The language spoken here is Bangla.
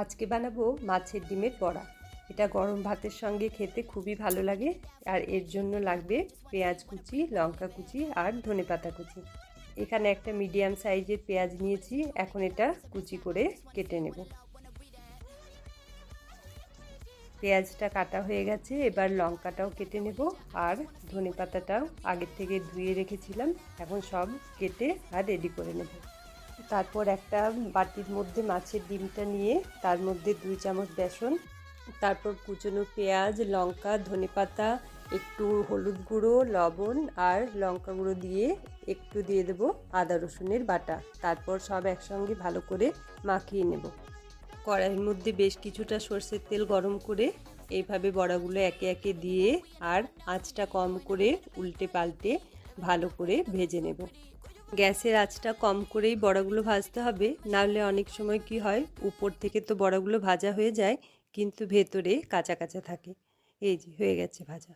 আজকে বানাবো মাছের ডিমের বড়া। এটা গরম ভাতের সঙ্গে খেতে খুবই ভালো লাগে। আর এর জন্য লাগবে পেঁয়াজ কুচি, লঙ্কা কুচি আর ধনেপাতা কুচি। এখানে একটা মিডিয়াম সাইজের পেঁয়াজ নিয়েছি, এখন এটা কুচি করে কেটে নেব। পেঁয়াজটা কাটা হয়ে গেছে, এবার লঙ্কাটাও কেটে নেব আর ধনেপাতাটাও আগের থেকে ধুয়ে রেখেছিলাম, এখন সব কেটে আর রেডি করে নেব। তারপর একটা বাটির মধ্যে মাছের ডিমটা নিয়ে তার মধ্যে 2 চামচ বেসন, তারপর কুচনো পেঁয়াজ, লঙ্কা, ধনেপাতা, একটু হলুদ গুঁড়ো, লবণ আর লঙ্কা গুঁড়ো দিয়ে একটু দিয়ে দেবো আদা রসুনের বাটা। তারপর সব একসঙ্গে ভালো করে মাখিয়ে নেব। কড়াইয়ের মধ্যে বেশ কিছুটা সরষের তেল গরম করে এইভাবে বড়াগুলো একে একে দিয়ে আর আঁচটা কম করে উল্টে পাল্টে ভালো করে ভেজে নেব। গ্যাসের আঁচটা কম করেই বড়াগুলো ভাজতে হবে, নাহলে অনেক সময় কি হয়, উপর থেকে তো বড়াগুলো ভাজা হয়ে যায় কিন্তু ভেতরে কাঁচা কাঁচা থাকে। এই যে হয়ে গেছে ভাজা।